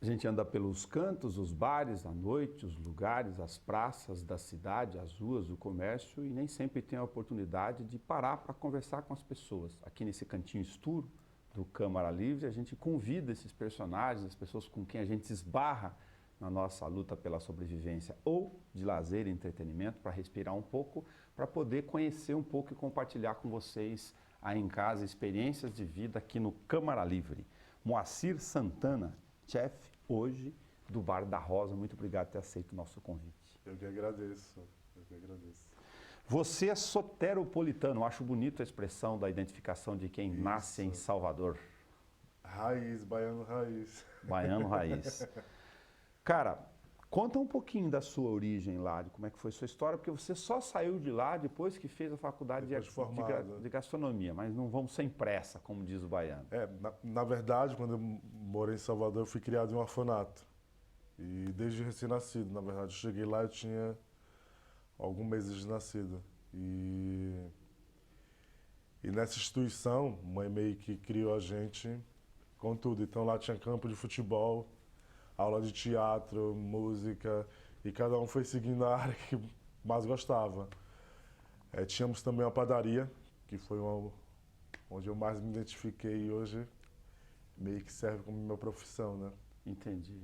A gente anda pelos cantos, os bares, à noite, os lugares, as praças da cidade, as ruas, o comércio, e nem sempre tem a oportunidade de parar para conversar com as pessoas. Aqui nesse cantinho escuro do Câmara Livre, a gente convida esses personagens, as pessoas com quem a gente esbarra na nossa luta pela sobrevivência ou de lazer e entretenimento, para respirar um pouco, para poder conhecer um pouco e compartilhar com vocês aí em casa experiências de vida aqui no Câmara Livre. Moacir Santana, chefe hoje do Bar da Rosa, muito obrigado por ter aceito o nosso convite. Eu que agradeço, eu que agradeço. Você é soteropolitano, acho bonita a expressão da identificação de quem nasce em Salvador. Raiz, baiano raiz. Baiano raiz. Cara, conta um pouquinho da sua origem lá, de como é que foi sua história, porque você só saiu de lá depois que fez a faculdade de gastronomia, mas não vamos sem pressa, como diz o baiano. Na verdade, quando eu morei em Salvador, eu fui criado em um orfanato. E desde recém-nascido, na verdade. Eu cheguei lá, eu tinha alguns meses de nascido. E nessa instituição, mãe meio que criou a gente com tudo. Então lá tinha campo de futebol, aula de teatro, música, e cada um foi seguindo a área que mais gostava. Tínhamos também uma padaria, que foi onde eu mais me identifiquei, e hoje meio que serve como minha profissão, né? Entendi.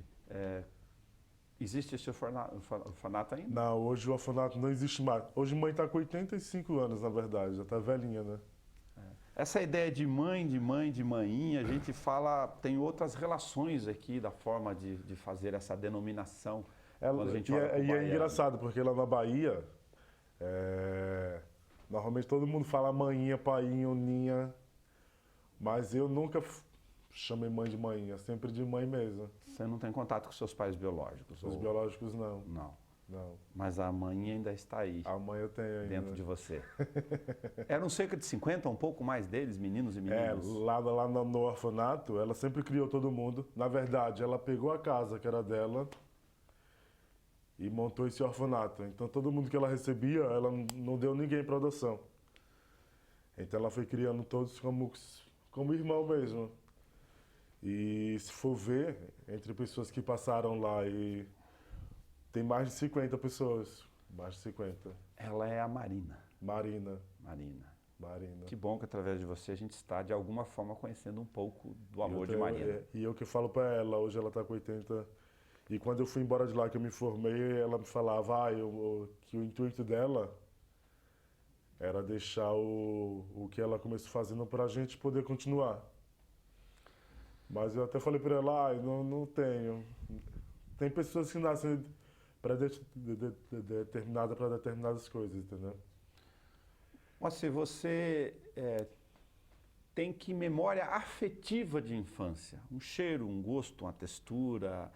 Existe esse orfanato ainda? Não, hoje o orfanato não existe mais. Hoje mãe está com 85 anos, na verdade, já está velhinha, né? Essa ideia de mãe, de mainha, a gente fala, tem outras relações aqui da forma de fazer essa denominação. Quando a gente é engraçado, porque lá na Bahia, normalmente todo mundo fala manhinha, painho, ninha, mas eu nunca chamei mãe de manhinha, sempre de mãe mesmo. Você não tem contato com seus pais biológicos? Os biológicos não. Não. Mas a mãe ainda está aí. A mãe eu tenho ainda. Dentro de você. Eram cerca de 50, um pouco mais deles, meninos e meninas? Lá no orfanato, ela sempre criou todo mundo. Na verdade, ela pegou a casa que era dela e montou esse orfanato. Então, todo mundo que ela recebia, ela não deu ninguém para adoção. Então, ela foi criando todos como irmão mesmo. E se for ver, entre pessoas que passaram lá e tem mais de 50 pessoas, mais de 50. Ela é a Marina. Marina. Que bom que através de você a gente está, de alguma forma, conhecendo um pouco do amor de Marina. E eu que falo para ela, hoje ela está com 80. E quando eu fui embora de lá, que eu me formei, ela me falava que o intuito dela era deixar o que ela começou fazendo para a gente poder continuar. Mas eu até falei para ela, não tenho. Tem pessoas que nascem determinada para determinadas coisas, entendeu? Mas se você tem que memória afetiva de infância, um cheiro, um gosto, uma textura,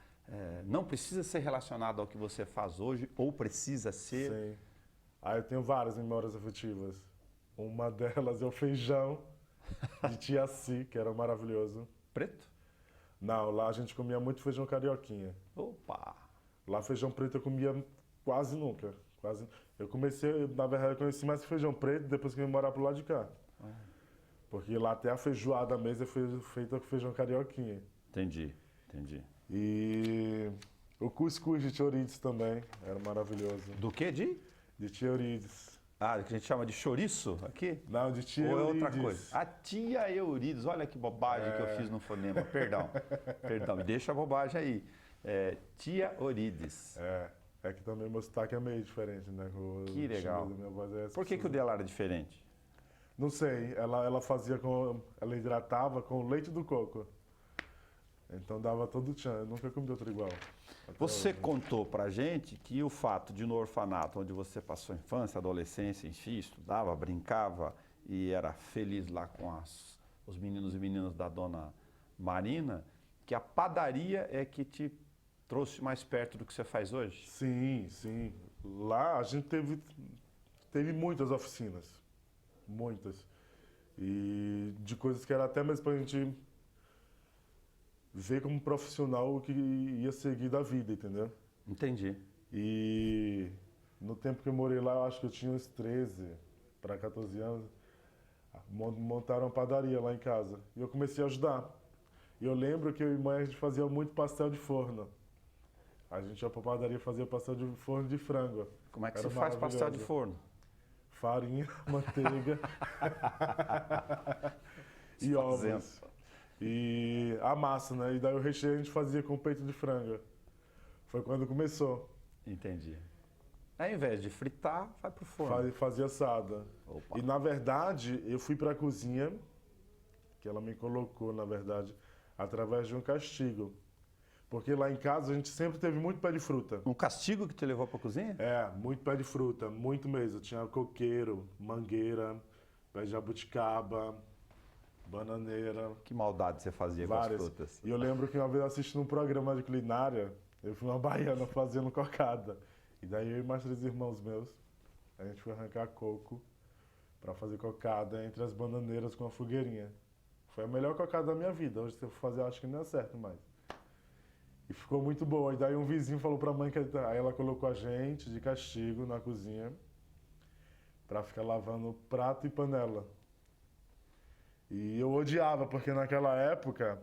não precisa ser relacionado ao que você faz hoje, ou precisa ser? Sim. Eu tenho várias memórias afetivas. Uma delas é o feijão de Tiaci, que era maravilhoso. Preto? Não, lá a gente comia muito feijão carioquinha. Opa! Lá feijão preto eu comia quase nunca. Na verdade, eu conheci mais feijão preto depois que eu vim morar pro lado de cá. Porque lá até a feijoada mesmo é feita com feijão carioquinha. Entendi. E o cuscuz de Tiorides também era maravilhoso. Do que, De Tiorides. Que a gente chama de chouriço aqui? Não, de tia Eurides. Ou é outra coisa? A tia Eurides, olha que bobagem que eu fiz no fonema, perdão, me deixa a bobagem aí. Tia Eurides. É que também meu sotaque é meio diferente, né? Que legal. Minha voz Por que o dela era diferente? Não sei, ela fazia ela hidratava com leite do coco. Então dava todo tchan, eu nunca comi outro igual. Você contou pra gente que o fato de no orfanato, onde você passou a infância, adolescência, enfim, estudava, brincava e era feliz lá com os meninos e meninas da dona Marina, que a padaria é que te trouxe mais perto do que você faz hoje? Sim. Lá a gente teve muitas oficinas, muitas. E de coisas que era até mesmo pra gente ver como profissional o que ia seguir da vida, entendeu? Entendi. E no tempo que eu morei lá, eu acho que eu tinha uns 13 para 14 anos, montaram uma padaria lá em casa. E eu comecei a ajudar. E eu lembro que eu e mãe a gente fazia muito pastel de forno. A gente ia pra padaria e fazia pastel de forno de frango. Como é que Era se faz pastel de maravilhoso. forno? Farinha, manteiga e Fazendo. ovos. E a massa, né? E daí o recheio a gente fazia com peito de frango. Foi quando começou. Entendi. Ao invés de fritar, vai pro forno. Fazia assada. Opa. E na verdade, eu fui pra cozinha, que ela me colocou, na verdade, através de um castigo. Porque lá em casa a gente sempre teve muito pé de fruta. Um castigo que te levou pra cozinha? É, muito pé de fruta, muito mesmo. Tinha coqueiro, mangueira, pé de jabuticaba, bananeira, Que maldade você fazia com várias. as frutas? E eu lembro que uma vez assistindo um programa de culinária, eu fui uma baiana fazendo cocada. E daí eu e mais 3 irmãos meus, a gente foi arrancar coco para fazer cocada entre as bananeiras com a fogueirinha. Foi a melhor cocada da minha vida. Hoje se eu for fazer, eu acho que não é certo mais. E ficou muito boa. E daí um vizinho falou pra mãe que aí ela colocou a gente de castigo na cozinha para ficar lavando prato e panela. E eu odiava, porque naquela época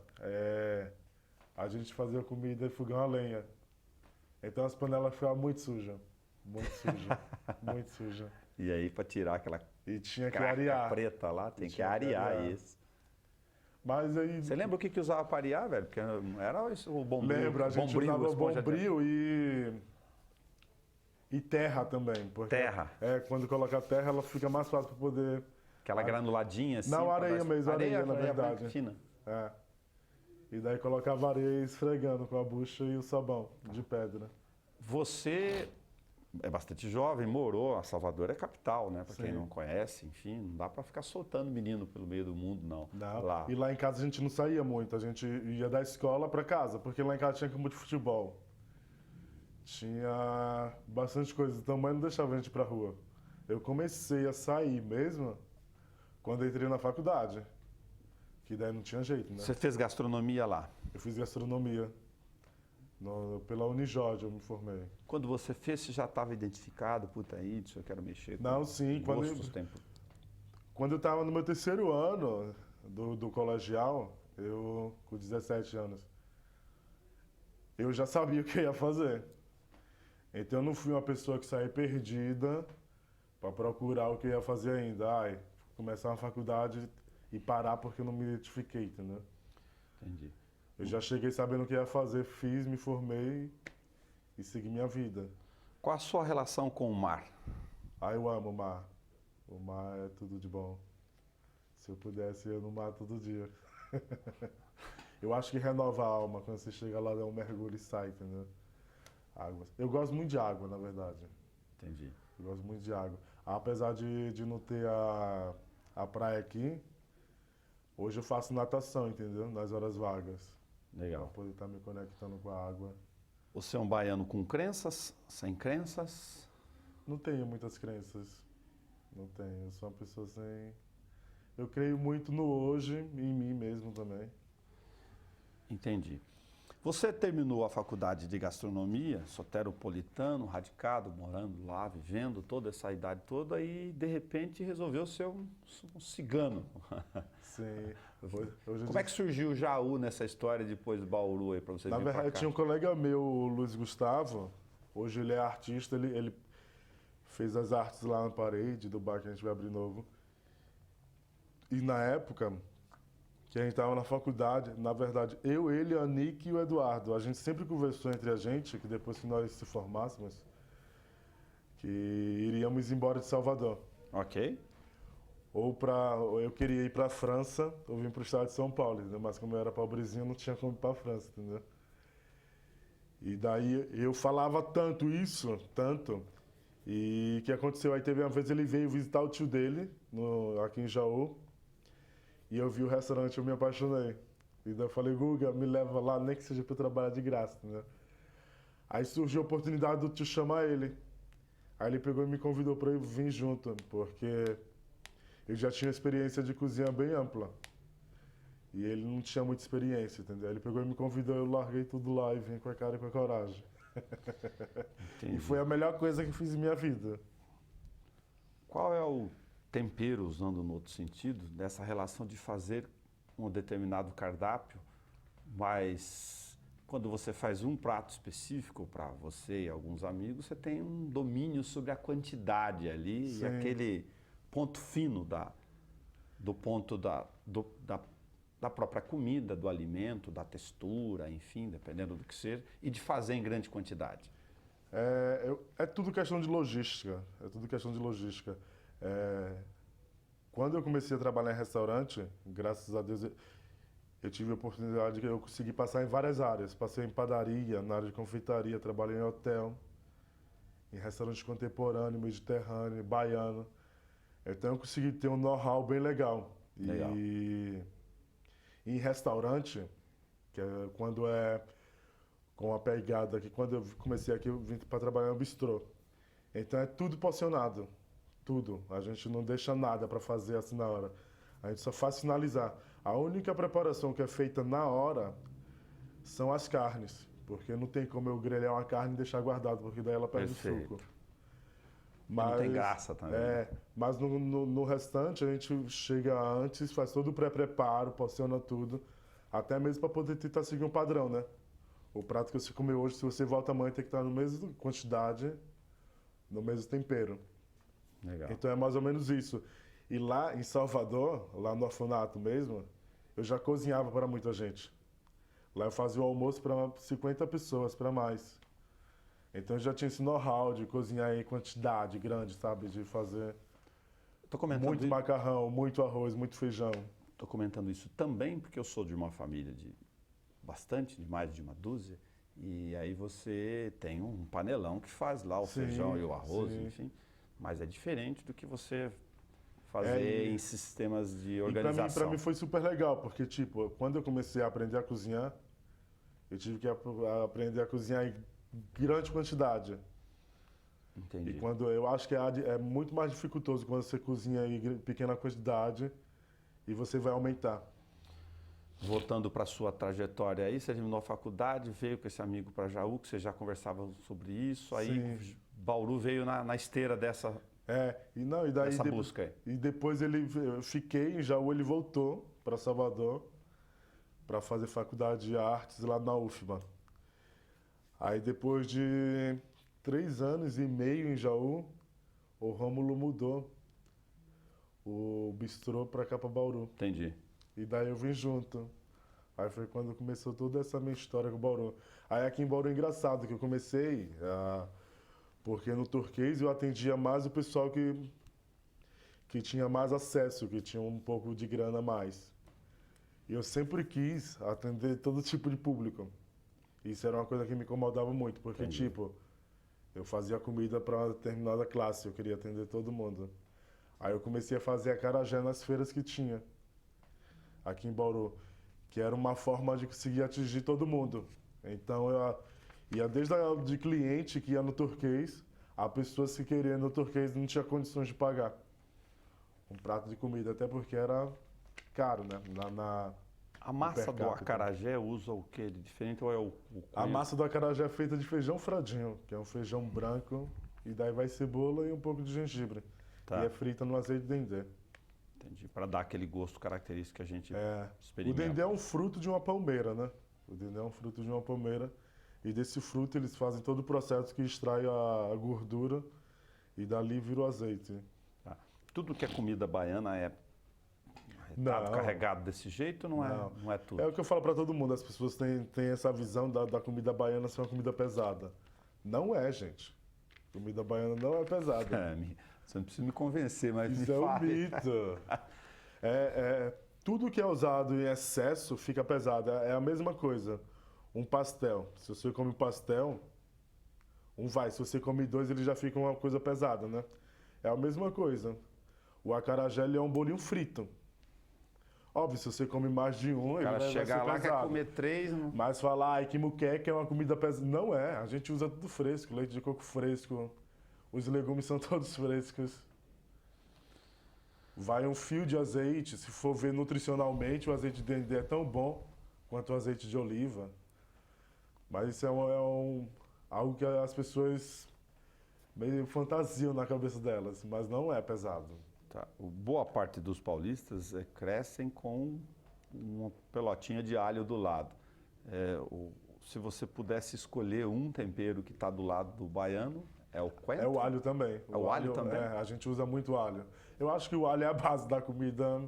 a gente fazia comida em fogão a lenha. Então as panelas ficavam muito sujas. Muito suja. Muito suja. E aí, pra tirar aquela E tinha que craca arear. preta lá, tem que Tinha que arear arear. isso. Mas aí. Você lembra o que usava para arear, velho? Porque era isso, o bombril. Lembro, a gente bombril, usava esponja de- bombril e terra também. Porque Terra. Quando coloca terra, ela fica mais fácil para poder. Aquela granuladinha assim. Não, pra areia dar- mesmo, areia, na verdade. branca, fina. É. E daí colocava areia esfregando com a bucha e o sabão de pedra. Você é bastante jovem, morou, a Salvador é capital, né? Para quem Sim. não conhece, enfim, não dá para ficar soltando menino pelo meio do mundo, não. Não. Lá. E lá em casa a gente não saía muito, a gente ia da escola para casa, porque lá em casa tinha campo de futebol. Tinha bastante coisa, então a mãe não deixava a gente ir pra rua. Eu comecei a sair mesmo quando eu entrei na faculdade, que daí não tinha jeito, né? Você fez gastronomia lá. Eu fiz gastronomia pela Unijord, eu me formei. Quando você fez, você já estava identificado, puta isso, eu quero mexer com Não, sim, gostos, tempo. quando eu estava no meu 3º ano do colegial, eu com 17 anos, eu já sabia o que eu ia fazer. Então eu não fui uma pessoa que saiu perdida para procurar o que eu ia fazer ainda. Ai, começar uma faculdade e parar porque eu não me identifiquei, entendeu? Entendi. Eu já cheguei sabendo o que ia fazer, fiz, me formei e segui minha vida. Qual a sua relação com o mar? Ah, eu amo o mar. O mar é tudo de bom. Se eu pudesse, eu ia no mar todo dia. Eu acho que renova a alma quando você chega lá, dá um mergulho e sai, entendeu? Água. Eu gosto muito de água, na verdade. Entendi. Eu gosto muito de água. Apesar de não ter a praia aqui, hoje eu faço natação, entendeu? Nas horas vagas. Para Legal. poder estar me conectando com a água. Você é um baiano com crenças, sem crenças? Não tenho muitas crenças. Não tenho. Eu sou uma pessoa sem. Eu creio muito no hoje e em mim mesmo também. Entendi. Você terminou a faculdade de gastronomia, soteropolitano, radicado, morando lá, vivendo toda essa idade toda e de repente resolveu ser um cigano. Sim. Como é que surgiu o Jaú nessa história depois do Bauru aí para vocês Na virem verdade, pra cá? tinha um colega meu, o Luiz Gustavo. Hoje ele é artista, ele fez as artes lá na parede do bar que a gente vai abrir novo. E na época que a gente estava na faculdade, na verdade, eu, ele, a Nick e o Eduardo, a gente sempre conversou entre a gente, que depois que nós se formássemos, que iríamos embora de Salvador. Ok. Ou eu queria ir para a França, ou vir para o estado de São Paulo, entendeu? Mas como eu era pobrezinho, não tinha como ir para a França, entendeu? E daí eu falava tanto isso, tanto, e o que aconteceu? Aí teve uma vez ele veio visitar o tio dele, aqui em Jaú, e eu vi o restaurante, eu me apaixonei. E daí eu falei, Guga, me leva lá, nem que seja para eu trabalhar de graça, né? Aí surgiu a oportunidade do tio chamar ele. Aí ele pegou e me convidou para eu vir junto, porque eu já tinha experiência de cozinha bem ampla. E ele não tinha muita experiência, entendeu? Aí ele pegou e me convidou, eu larguei tudo lá e vim com a cara e com a coragem. Entendi. E foi a melhor coisa que eu fiz em minha vida. Qual é o tempero, usando no outro sentido, dessa relação de fazer um determinado cardápio Mas quando você faz um prato específico para você e alguns amigos, você tem um domínio sobre a quantidade ali e Sim. aquele ponto fino do ponto da própria comida, do alimento, da textura, enfim, dependendo do que seja, e de fazer em grande quantidade. É tudo questão de logística. É tudo questão de logística. Quando eu comecei a trabalhar em restaurante, graças a Deus, eu tive a oportunidade que eu consegui passar em várias áreas. Passei em padaria, na área de confeitaria, trabalhei em hotel, em restaurante contemporâneo, mediterrâneo, baiano. Então eu consegui ter um know-how bem legal. Legal. E em restaurante, que é quando é com a pegada que quando eu comecei aqui, eu vim para trabalhar no bistrô. Então é tudo porcionado, tudo. A gente não deixa nada para fazer assim na hora. A gente só faz finalizar. A única preparação que é feita na hora são as carnes, porque não tem como eu grelhar uma carne e deixar guardado, porque daí ela perde o Perfeito. suco. Mas não tem graça também. Mas no restante a gente chega antes, faz todo o pré-preparo, porciona tudo, até mesmo para poder tentar seguir um padrão, né? O prato que você comeu hoje, se você volta amanhã, tem que estar na mesma quantidade, no mesmo tempero. Legal. Então é mais ou menos isso. E lá em Salvador, lá no orfanato mesmo, eu já cozinhava para muita gente. Lá eu fazia o almoço para 50 pessoas, para mais. Então eu já tinha esse know-how de cozinhar em quantidade grande, sabe? De fazer muito macarrão, muito arroz, muito feijão. Estou comentando isso também porque eu sou de uma família de mais de uma dúzia, e aí você tem um panelão que faz lá o feijão e o arroz, enfim, mas é diferente do que você fazer em sistemas de organização. E para mim foi super legal, porque tipo, quando eu comecei a aprender a cozinhar, eu tive que aprender a cozinhar em grande quantidade. Entendi. E quando eu acho que é muito mais dificultoso quando você cozinha em pequena quantidade e você vai aumentar. Voltando para a sua trajetória aí, você terminou a faculdade, veio com esse amigo para Jaú, que você já conversava sobre isso, aí Sim. Bauru veio na esteira dessa dessa busca aí. E depois eu fiquei em Jaú, ele voltou para Salvador para fazer faculdade de artes lá na UFBA. Aí depois de 3 anos e meio em Jaú, o Rômulo mudou o bistrô para cá para Bauru. Entendi. E daí eu vim junto. Aí foi quando começou toda essa minha história com o Bauru. Aí aqui em Bauru é engraçado que eu comecei, porque no Turquês eu atendia mais o pessoal que tinha mais acesso, que tinha um pouco de grana a mais. E eu sempre quis atender todo tipo de público. Isso era uma coisa que me incomodava muito, porque tipo, eu fazia comida para uma determinada classe, eu queria atender todo mundo. Aí eu comecei a fazer acarajé nas feiras que tinha aqui em Bauru, que era uma forma de conseguir atingir todo mundo. Então eu ia desde de cliente que ia no Turquês, a pessoas que queriam no Turquês não tinha condições de pagar um prato de comida, até porque era caro, né? A massa do acarajé usa o quê de diferente ou é o A massa do acarajé é feita de feijão fradinho, que é um feijão branco, e daí vai cebola e um pouco de gengibre. Tá. E é frita no azeite de dendê. Entendi, para dar aquele gosto característico que a gente experimenta. O dendê é um fruto de uma palmeira, né? O dendê é um fruto de uma palmeira, e desse fruto eles fazem todo o processo que extrai a gordura e dali vira o azeite. Tá. Tudo que é comida baiana é carregado desse jeito ou não é tudo? É o que eu falo para todo mundo, as pessoas têm essa visão da comida baiana ser uma comida pesada. Não é, gente. Comida baiana não é pesada. Você não precisa me convencer, mas isso é um mito. Tudo que é usado em excesso fica pesado. É a mesma coisa. Um pastel. Se você come um pastel, se você come 2, ele já fica uma coisa pesada, né? É a mesma coisa. O acarajé é um bolinho frito. Óbvio, se você come mais de um, ele vai ser pesado. Lá quer comer 3... Não... Mas falar que muqueca é uma comida pesada. Não é. A gente usa tudo fresco. Leite de coco fresco. Os legumes são todos frescos. Vai um fio de azeite. Se for ver nutricionalmente, o azeite de dendê é tão bom quanto o azeite de oliva. Mas isso algo que as pessoas meio fantasiam na cabeça delas. Mas não é pesado. Tá. Boa parte dos paulistas crescem com uma pelotinha de alho do lado. Se você pudesse escolher um tempero que está do lado do baiano, é o coentro? É o alho também. É o alho também? A gente usa muito alho. Eu acho que o alho é a base da comida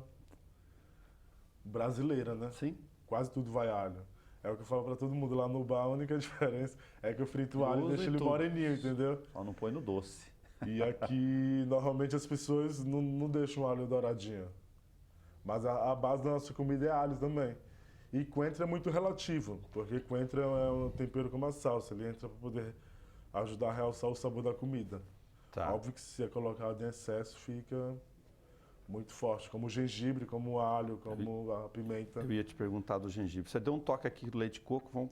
brasileira, né? Sim. Quase tudo vai alho. É o que eu falo pra todo mundo lá no bar, a única diferença é que eu frito o alho e deixo ele moreninho, entendeu? Só não põe no doce. E aqui, normalmente, as pessoas não deixam o alho douradinho. Mas a base da nossa comida é alho também. E coentro é muito relativo, porque coentro é um tempero como a salsa. Ele entra para poder ajudar a realçar o sabor da comida. Tá. Óbvio que se é colocado em excesso, fica muito forte. Como o gengibre, como o alho, como a pimenta. Eu ia te perguntar do gengibre. Você deu um toque aqui do leite de coco,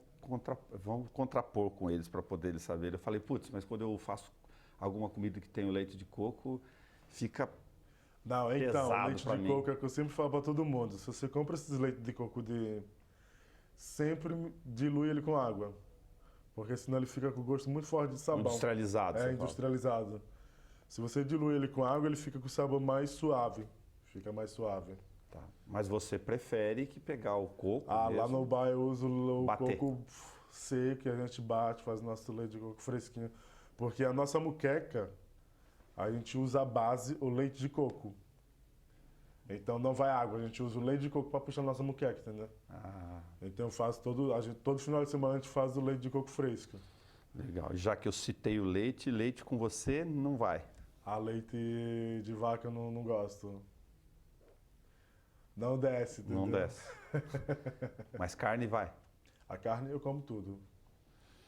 vamos contrapor com eles para poder eles saberem. Eu falei, putz, mas quando eu faço alguma comida que tem o leite de coco, fica Não, então, pesado leite pra de mim. coco é o que eu sempre falo para todo mundo. Se você compra esses leites de coco, sempre dilui ele com água. Porque senão ele fica com gosto muito forte de sabão. Industrializado, você É, fala. industrializado. Se você dilui ele com água, ele fica com o sabor mais suave. Fica mais suave. Tá. Mas você prefere que pegar o coco Lá mesmo? no bar eu uso o Bater. coco seco, que a gente bate, faz nosso leite de coco fresquinho. Porque a nossa moqueca, a gente usa a base, o leite de coco. Então não vai água, a gente usa o leite de coco para puxar a nossa moqueca, entendeu? Ah, Então eu faço todo final de semana a gente faz o leite de coco fresco. legal. Já que eu citei o leite, leite com você não vai. Leite de vaca eu não gosto. Não desce, entendeu? Não desce. Mas carne vai. A carne eu como tudo.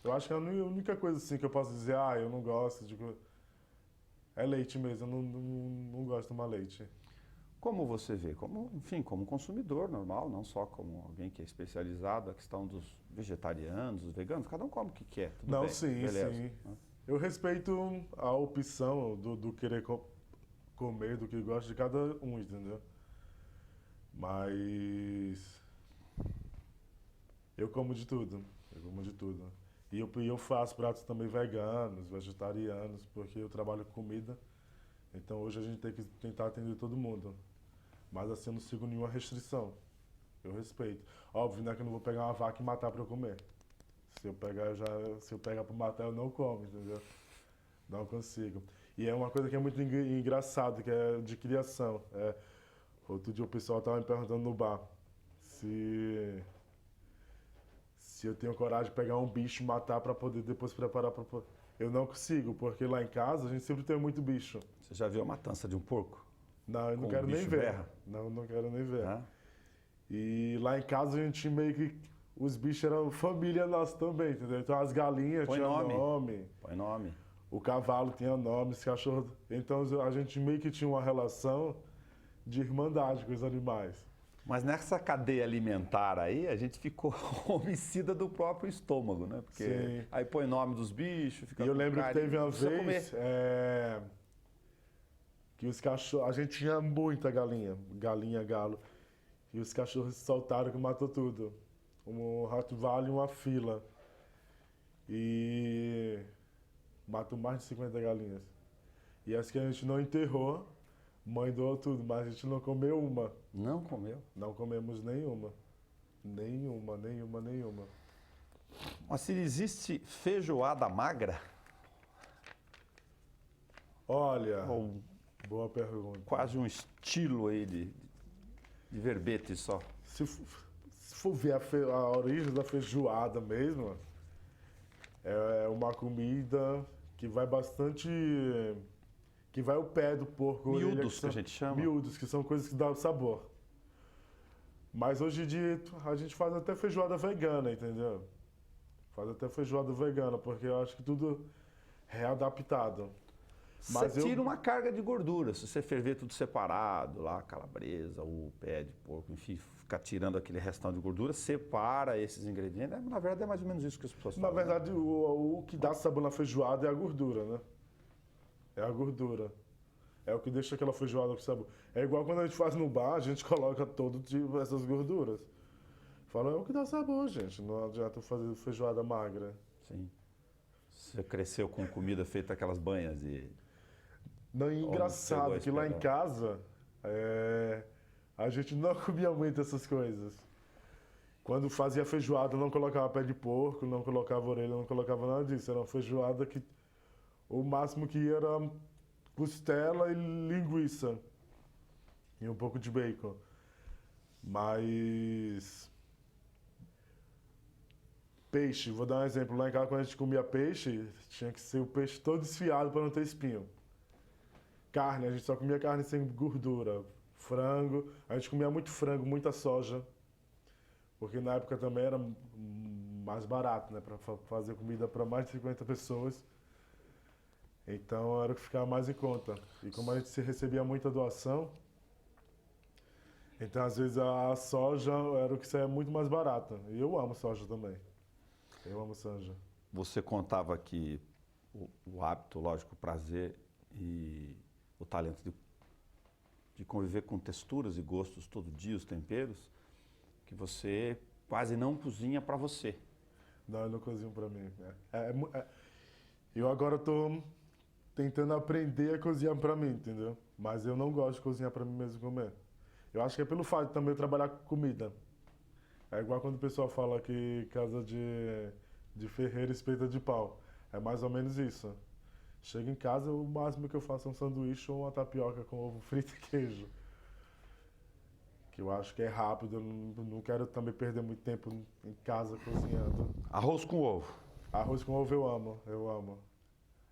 Eu acho que a única coisa assim que eu posso dizer, eu não gosto é leite mesmo, eu não gosto de tomar leite. Como você vê? Enfim, como consumidor normal, não só como alguém que é especializado, a questão dos vegetarianos, dos veganos, cada um come o que quer. Tudo Não, bem, sim, beleza. sim. Eu respeito a opção do querer comer, do que gosta de cada um, entendeu? Mas eu como de tudo. Eu como de tudo. E eu faço pratos também veganos, vegetarianos, porque eu trabalho com comida. Então hoje a gente tem que tentar atender todo mundo. Mas assim, eu não sigo nenhuma restrição. Eu respeito. Óbvio, né, que eu não vou pegar uma vaca e matar pra eu comer. Se eu pegar pra matar, eu não como, entendeu? Não consigo. E é uma coisa que é muito engraçado, que é de criação. Outro dia o pessoal estava me perguntando no bar se eu tenho coragem de pegar um bicho e matar para poder depois preparar para... Eu não consigo, porque lá em casa a gente sempre tem muito bicho. Você já viu a matança de um porco? Não, eu não Com quero o nem bicho ver. berra? Não quero nem ver. Hã? E lá em casa a gente meio que... Os bichos eram família nossa também, entendeu? Então as galinhas Põe tinham nome. nome. Põe nome. O cavalo tinha nome, os cachorros... Então a gente meio que tinha uma relação de irmandade com os animais. Mas nessa cadeia alimentar aí, a gente ficou homicida do próprio estômago, né? Porque Sim. aí põe nome dos bichos, fica E eu com lembro que carne, teve uma precisa vez comer. que os cachorros... A gente tinha muita galinha, galo. E os cachorros se soltaram que matou tudo. Um Rottweiler e uma fila. E matou mais de 50 galinhas. E as que a gente não enterrou, mãe doou tudo, mas a gente não comeu uma. Não comeu? Não comemos nenhuma. Nenhuma. Mas se existe feijoada magra, Olha, ou boa pergunta. quase um estilo aí de verbete só. Se for ver a origem da feijoada mesmo, é uma comida que vai bastante... Que vai o pé do porco. Miúdos, que a gente chama. Miúdos, que são coisas que dão sabor. Mas hoje em dia a gente faz até feijoada vegana, entendeu? Faz até feijoada vegana, porque eu acho que tudo é adaptado. Mas Você tira uma carga de gordura, se você ferver tudo separado, lá, calabresa, o pé de porco, enfim, ficar tirando aquele restão de gordura, separa esses ingredientes. Na verdade, é mais ou menos isso que as pessoas Na falam. verdade, o que dá sabor na feijoada é a gordura, né? É a gordura. É o que deixa aquela feijoada com sabor. É igual quando a gente faz no bar, a gente coloca todo tipo essas gorduras. Fala, é o que dá sabor, gente. Não adianta fazer feijoada magra. Sim. Você cresceu com comida feita aquelas banhas de... Não, e engraçado chegou a que lá em esperar. casa a gente não comia muito essas coisas. Quando fazia feijoada, eu não colocava pé de porco, não colocava orelha, não colocava nada disso. Era uma feijoada que o máximo que ia era costela e linguiça. E um pouco de bacon. Mas peixe, vou dar um exemplo. Lá em casa, quando a gente comia peixe, tinha que ser o peixe todo desfiado para não ter espinho. Carne, a gente só comia carne sem gordura. Frango, a gente comia muito frango, muita soja. Porque na época também era mais barato, né? Para fazer comida para mais de 50 pessoas. Então era o que ficava mais em conta. E como a gente se recebia muita doação, então às vezes a soja era o que saía muito mais barata. E eu amo soja também. Eu amo soja. Você contava que o hábito, lógico, o prazer e o talento de conviver com texturas e gostos todo dia, os temperos, que você quase não cozinha para você. Não, eu não cozinho para mim. Eu agora estou tentando aprender a cozinhar para mim, entendeu? Mas eu não gosto de cozinhar para mim mesmo comer. Eu acho que é pelo fato de também eu trabalhar com comida. É igual quando o pessoal fala que casa de ferreiro espeta de pau. É mais ou menos isso. Chego em casa, o máximo que eu faço é um sanduíche ou uma tapioca com ovo frito e queijo. Que eu acho que é rápido, eu não quero também perder muito tempo em casa cozinhando. Arroz com ovo. Arroz com ovo eu amo, eu amo.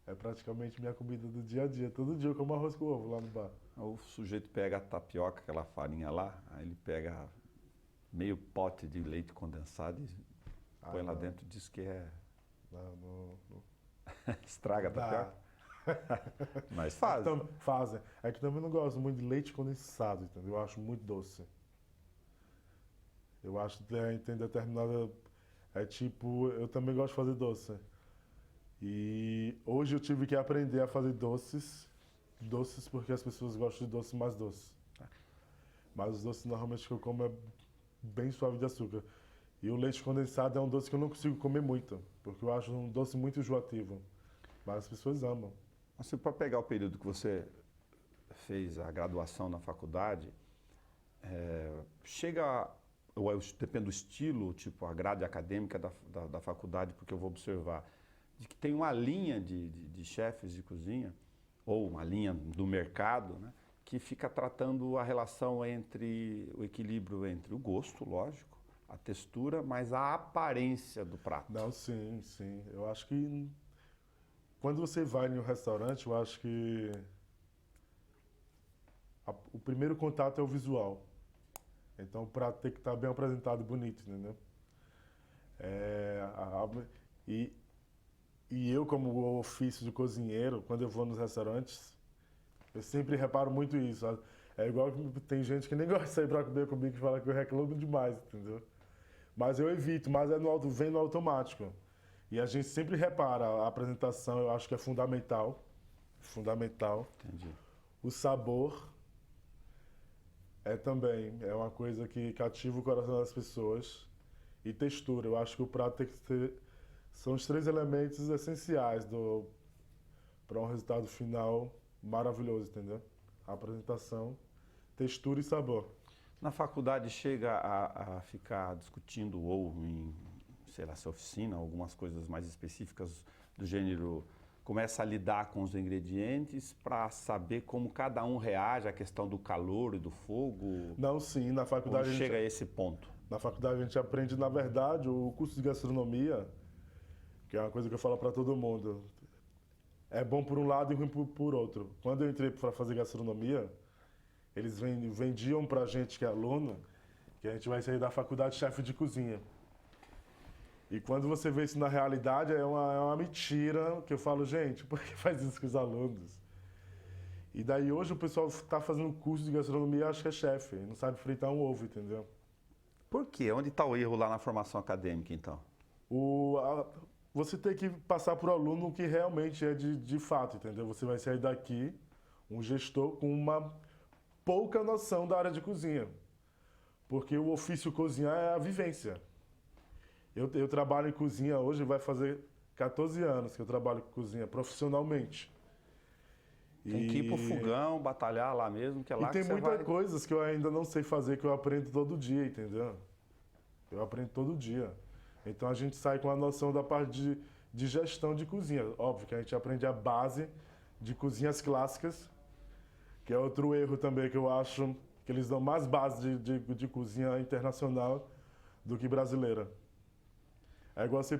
É praticamente minha comida do dia a dia. Todo dia eu como arroz com ovo lá no bar. O sujeito pega a tapioca, aquela farinha lá, aí ele pega meio pote de leite condensado e põe lá dentro e diz que é... Não. Estraga a tapioca? Mas faz. Então, fazem. É que também não gosto muito de leite condensado, entendeu? Eu acho muito doce. Eu acho que tem determinada... É tipo, eu também gosto de fazer doce. E hoje eu tive que aprender a fazer doces porque as pessoas gostam de doces mais doces. Mas os doces normalmente que eu como é bem suave de açúcar. E o leite condensado é um doce que eu não consigo comer muito, porque eu acho um doce muito enjoativo. Mas as pessoas amam. Assim, para pegar o período que você fez a graduação na faculdade, depende do estilo, tipo a grade acadêmica da faculdade, porque eu vou observar, de que tem uma linha de chefes de cozinha, ou uma linha do mercado, né, que fica tratando a relação entre o equilíbrio entre o gosto, lógico, a textura, mas a aparência do prato. Não, sim. Eu acho que quando você vai em um restaurante, eu acho que o primeiro contato é o visual. Então o prato tem que estar bem apresentado e bonito, entendeu? E eu, como ofício de cozinheiro, quando eu vou nos restaurantes, eu sempre reparo muito isso. É igual que tem gente que nem gosta de sair para comer comigo e fala que eu reclamo demais, entendeu? Mas eu evito, mas vem no automático. E a gente sempre repara, a apresentação eu acho que é fundamental. Fundamental. Entendi. O sabor é uma coisa que cativa o coração das pessoas. E textura, eu acho que o prato tem que ter... São os 3 elementos essenciais para um resultado final maravilhoso, entendeu? A apresentação, textura e sabor. Na faculdade chega a ficar discutindo ou em, sei lá, se oficina, algumas coisas mais específicas do gênero, começa a lidar com os ingredientes para saber como cada um reage à questão do calor e do fogo? Não, sim, na faculdade... chega a esse ponto? Na faculdade a gente aprende, na verdade, o curso de gastronomia, que é uma coisa que eu falo para todo mundo, é bom por um lado e ruim por outro. Quando eu entrei para fazer gastronomia, eles vendiam pra gente que é aluno, que a gente vai sair da faculdade chefe de cozinha. E quando você vê isso na realidade, é uma mentira, que eu falo, gente, por que faz isso com os alunos? E daí hoje o pessoal está fazendo curso de gastronomia e acha que é chefe, não sabe fritar um ovo, entendeu? Por quê? Onde está o erro lá na formação acadêmica, então? Você tem que passar para o aluno o que realmente é de fato, entendeu? Você vai sair daqui, um gestor com uma pouca noção da área de cozinha. Porque o ofício cozinhar é a vivência. Eu trabalho em cozinha hoje, vai fazer 14 anos que eu trabalho com cozinha profissionalmente. Tem que ir pro fogão, batalhar lá mesmo, que é lá e tem que você muitas vai... coisas que eu ainda não sei fazer, que eu aprendo todo dia, entendeu? Eu aprendo todo dia. Então a gente sai com a noção da parte de gestão de cozinha. Óbvio que a gente aprende a base de cozinhas clássicas, que é outro erro também que eu acho que eles dão mais base de cozinha internacional do que brasileira. É igual você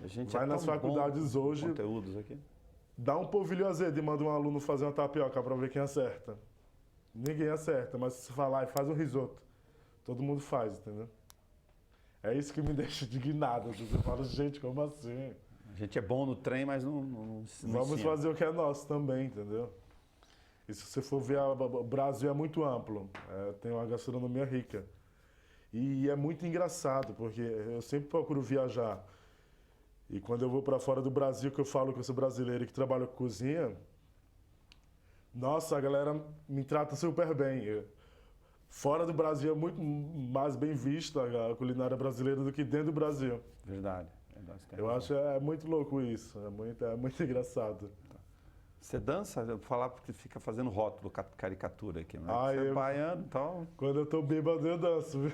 A gente vai é nas tão faculdades bom hoje, conteúdos aqui. dá um polvilho azedo e manda um aluno fazer uma tapioca para ver quem acerta. Ninguém acerta, mas se você falar e faz um risoto, todo mundo faz, entendeu? É isso que me deixa indignado. Eu falo, gente, como assim? A gente é bom no trem, mas não Vamos ensina. fazer o que é nosso também, entendeu? E se você for ver, o Brasil é muito amplo, tem uma gastronomia rica. E é muito engraçado, porque eu sempre procuro viajar. E quando eu vou para fora do Brasil, que eu falo que eu sou brasileiro e que trabalho com cozinha, nossa, a galera me trata super bem. Fora do Brasil é muito mais bem vista a culinária brasileira do que dentro do Brasil. Verdade. Verdade, você tem Eu razão. acho muito louco isso, é muito engraçado. Você dança? Eu vou falar porque fica fazendo rótulo, caricatura aqui. Né? Ah, Você é baiano, então Quando eu tô bêbado, eu danço. Viu?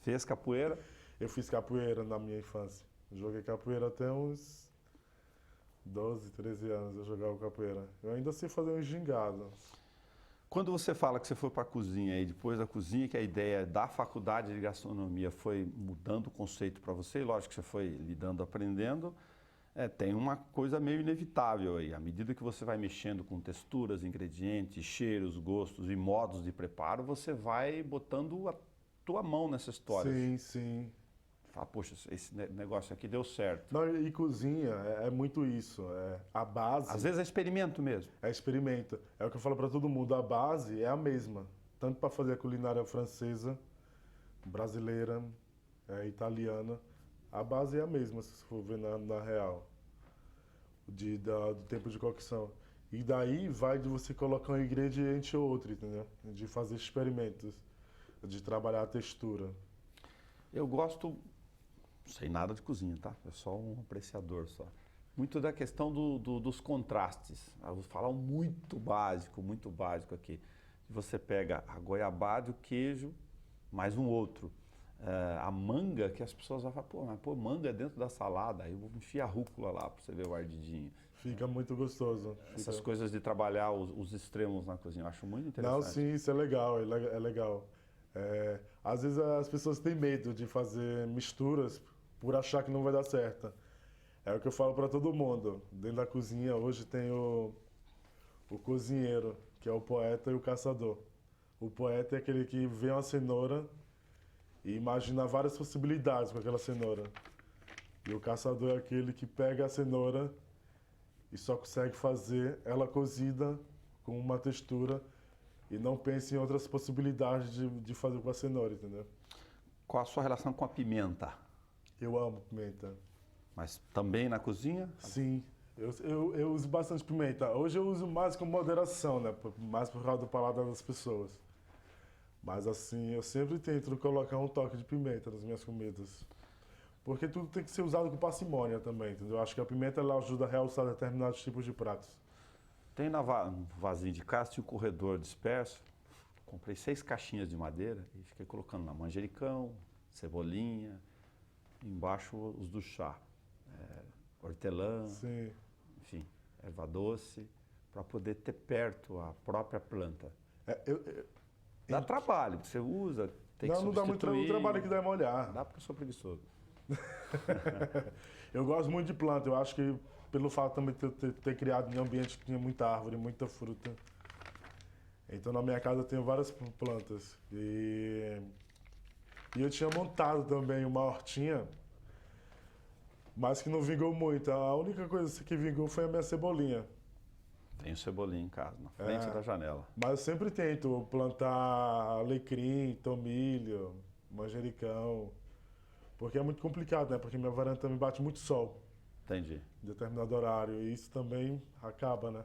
fez capoeira. Eu fiz capoeira na minha infância. Joguei capoeira até uns 12, 13 anos eu jogava capoeira. Eu ainda sei fazer um gingado. Quando você fala que você foi para a cozinha e depois da cozinha, que a ideia da faculdade de gastronomia foi mudando o conceito para você, e lógico que você foi lidando, aprendendo, tem uma coisa meio inevitável aí. À medida que você vai mexendo com texturas, ingredientes, cheiros, gostos e modos de preparo, você vai botando a tua mão nessa história. Sim, sim. Fala, poxa, esse negócio aqui deu certo. Não, e cozinha é muito isso. A base Às vezes é experimento mesmo. é experimento. É o que eu falo para todo mundo. A base é a mesma. Tanto para fazer a culinária francesa, brasileira, italiana. A base é a mesma, se você for ver na real. Do tempo de cocção. E daí vai de você colocar um ingrediente ou outro, entendeu? De fazer experimentos. De trabalhar a textura. Eu gosto, não sei nada de cozinha, tá? Eu sou um apreciador só. Muito da questão dos contrastes. Eu vou falar um muito básico aqui. Você pega a goiabada, o queijo, mais um outro. A manga, que as pessoas vão falar, pô, mas pô, manga é dentro da salada, aí eu vou enfiar a rúcula lá para você ver o ardidinho. Fica muito gostoso. Essas coisas de trabalhar os extremos na cozinha, eu acho muito interessante. Não, sim, isso é legal, é legal. Às vezes as pessoas têm medo de fazer misturas por achar que não vai dar certo. É o que eu falo para todo mundo. Dentro da cozinha hoje tem o cozinheiro, que é o poeta e o caçador. O poeta é aquele que vê uma cenoura e imagina várias possibilidades com aquela cenoura. E o caçador é aquele que pega a cenoura e só consegue fazer ela cozida com uma textura e não pensa em outras possibilidades de fazer com a cenoura, entendeu? Qual a sua relação com a pimenta? Eu amo pimenta. Mas também na cozinha? Sim, eu uso bastante pimenta. Hoje eu uso mais com moderação, né? Mais por causa do paladar das pessoas. Mas assim, eu sempre tento colocar um toque de pimenta nas minhas comidas. Porque tudo tem que ser usado com parcimônia também, entendeu? Acho que a pimenta ela ajuda a realçar determinados tipos de pratos. Tem no vasinho de casa, tinha um corredor disperso. Comprei 6 caixinhas de madeira e fiquei colocando lá manjericão, cebolinha, embaixo os do chá. Hortelã, Sim. enfim, erva doce, para poder ter perto a própria planta. Dá trabalho, você usa, tem que Não dá muito substituir. trabalho que dá é molhar. Dá porque eu sou preguiçoso. Eu gosto muito de planta. Eu acho que pelo fato também de ter criado em um ambiente que tinha muita árvore, muita fruta. Então na minha casa eu tenho várias plantas. E eu tinha montado também uma hortinha, mas que não vingou muito. A única coisa que vingou foi a minha cebolinha. Tenho cebolinha em casa, na frente da janela. Mas eu sempre tento plantar alecrim, tomilho, manjericão. Porque é muito complicado, né? Porque minha varanda também bate muito sol Entendi. em determinado horário. E isso também acaba, né?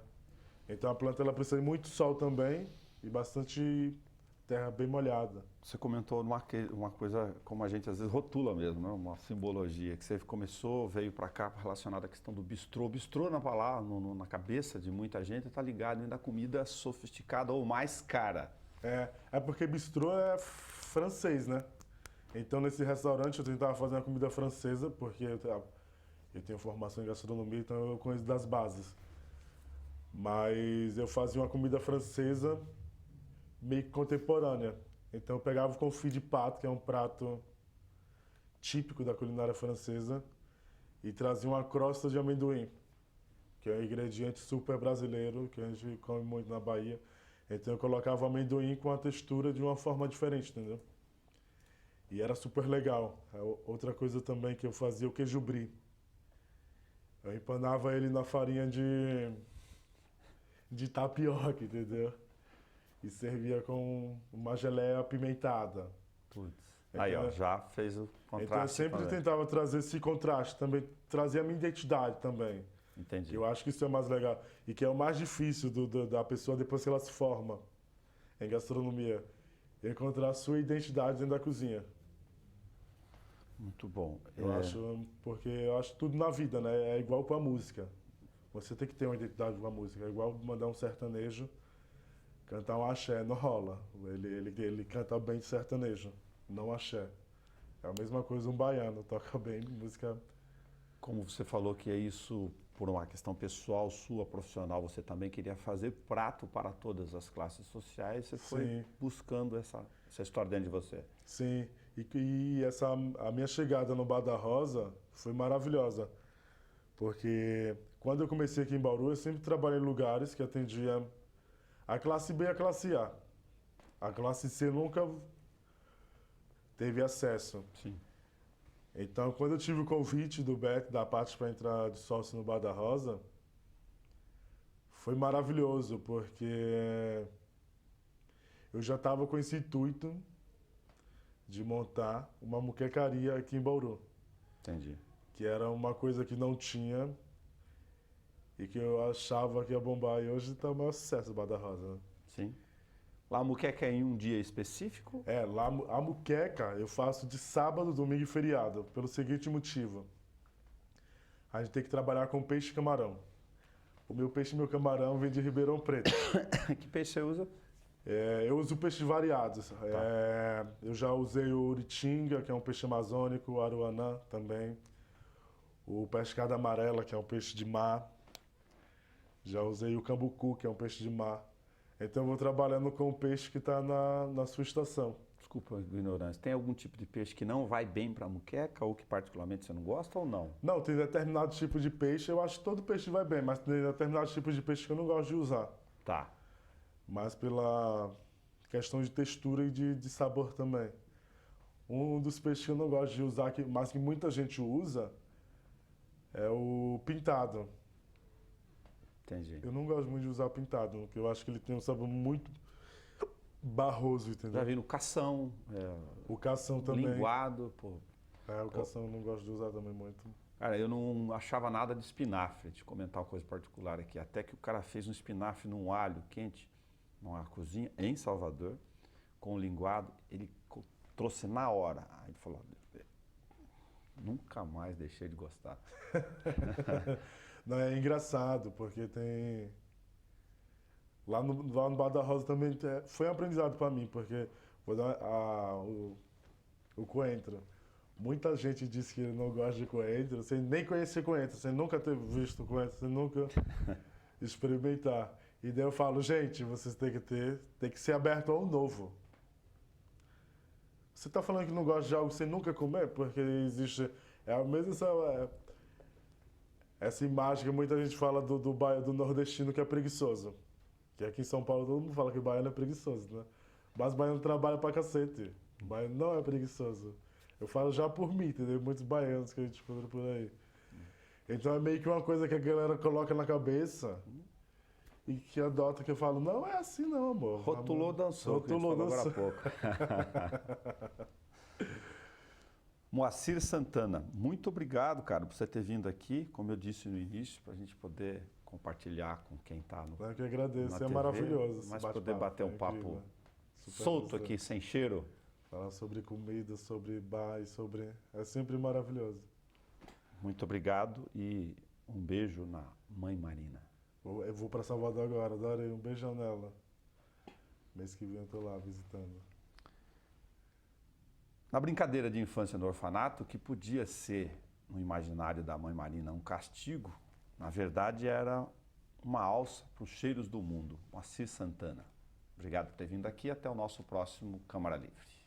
Então a planta ela precisa de muito sol também e bastante terra bem molhada. Você comentou uma coisa como a gente às vezes rotula mesmo, né? Uma simbologia que você começou, veio para cá relacionada à questão do bistrô. Bistrô na palavra, na cabeça de muita gente está ligado ainda à comida sofisticada ou mais cara. É porque bistrô é francês, né? Então, nesse restaurante, eu tentava fazer uma comida francesa, porque eu tenho formação em gastronomia, então eu conheço das bases. Mas eu fazia uma comida francesa meio que contemporânea. Então, eu pegava o confit de pato, que é um prato típico da culinária francesa, e trazia uma crosta de amendoim, que é um ingrediente super brasileiro, que a gente come muito na Bahia. Então, eu colocava amendoim com a textura de uma forma diferente, entendeu? E era super legal. Outra coisa também que eu fazia, o queijo brie. Eu empanava ele na farinha de tapioca, entendeu? E servia com uma geleia apimentada. Putz. Aí, ó, já fez o contraste. Então eu sempre também. tentava trazer esse contraste, também trazer a minha identidade também. Entendi. Eu acho que isso é mais legal. E que é o mais difícil da pessoa depois que ela se forma em gastronomia. Encontrar a sua identidade dentro da cozinha. Muito bom. Eu acho, porque eu acho tudo na vida, né? É igual com a música. Você tem que ter uma identidade com a música. É igual mandar um sertanejo, cantar um axé, não rola. Ele canta bem de sertanejo, não axé. É a mesma coisa um baiano, toca bem música. Como você falou que é isso por uma questão pessoal sua, profissional, você também queria fazer prato para todas as classes sociais, você foi Sim. buscando essa história dentro de você. Sim, a minha chegada no Bar da Rosa foi maravilhosa, porque quando eu comecei aqui em Bauru, eu sempre trabalhei em lugares que atendiam a classe B e a classe A. A classe C nunca teve acesso. Sim. Então, quando eu tive o convite do Beck, da Paty, para entrar de sócio no Bar da Rosa, foi maravilhoso, porque eu já estava com esse intuito de montar uma moquecaria aqui em Bauru. Entendi. Que era uma coisa que não tinha e que eu achava que ia bombar. E hoje está o maior sucesso o Bar da Rosa, né? Sim. Lá a muqueca é em um dia específico? É, lá a muqueca eu faço de sábado, domingo e feriado, pelo seguinte motivo. A gente tem que trabalhar com peixe e camarão. O meu peixe e meu camarão vem de Ribeirão Preto. Que peixe você usa? Eu uso peixes variados. Eu já usei o uritinga, que é um peixe amazônico, o aruanã também. O pescada amarela, que é um peixe de mar. Já usei o cambucu, que é um peixe de mar. Então eu vou trabalhando com o peixe que está na sua estação. Desculpa a ignorância. Tem algum tipo de peixe que não vai bem para a muqueca ou que particularmente você não gosta ou não? Não, tem determinado tipo de peixe, eu acho que todo peixe vai bem, mas tem determinados tipos de peixe que eu não gosto de usar. Tá. Mas pela questão de textura e de sabor também. Um dos peixes que eu não gosto de usar, mas que muita gente usa, é o pintado. Entendi. Eu não gosto muito de usar pintado, porque eu acho que ele tem um sabor muito barroso, entendeu? Já vi no cação, O cação também. linguado, pô. O cação eu não gosto de usar também muito. Cara, eu não achava nada de espinafre, te comentar uma coisa particular aqui. Até que o cara fez um espinafre num alho quente, numa cozinha em Salvador, com linguado, ele trouxe na hora. Aí ele falou, nunca mais deixei de gostar. Não, é engraçado, porque tem... Lá no Bar da Rosa também foi um aprendizado para mim, porque vou dar o coentro. Muita gente diz que não gosta de coentro, sem nem conhecer coentro, sem nunca ter visto coentro, sem nunca experimentar. E daí eu falo, gente, vocês tem que ser aberto ao novo. Você está falando que não gosta de algo sem nunca comer? Porque existe... É a mesma essa imagem que muita gente fala do nordestino que é preguiçoso. Que aqui em São Paulo todo mundo fala que o baiano é preguiçoso, né? Mas o baiano trabalha pra cacete. O baiano não é preguiçoso. Eu falo já por mim, entendeu? Muitos baianos que a gente encontra por aí. Então é meio que uma coisa que a galera coloca na cabeça e que adota, que eu falo, não é assim não, amor. Rotulou, dançou, Rotulou, que a gente dançou. falou agora há pouco. Moacir Santana, muito obrigado, cara, por você ter vindo aqui, como eu disse no início, para a gente poder compartilhar com quem está no Eu que agradeço, na é TV, maravilhoso esse mas bate-papo, poder bater um é papo incrível. Super solto prazer. aqui, sem cheiro. Falar sobre comida, sobre bar e sobre... É sempre maravilhoso. Muito obrigado e um beijo na mãe Marina. Eu vou para Salvador agora, adorei. Um beijão nela. Mês que vem eu tô lá visitando. Na brincadeira de infância no orfanato, que podia ser, no imaginário da mãe Marina, um castigo, na verdade era uma alça para os cheiros do mundo. Moacir Santana. Obrigado por ter vindo aqui. Até o nosso próximo Câmara Livre.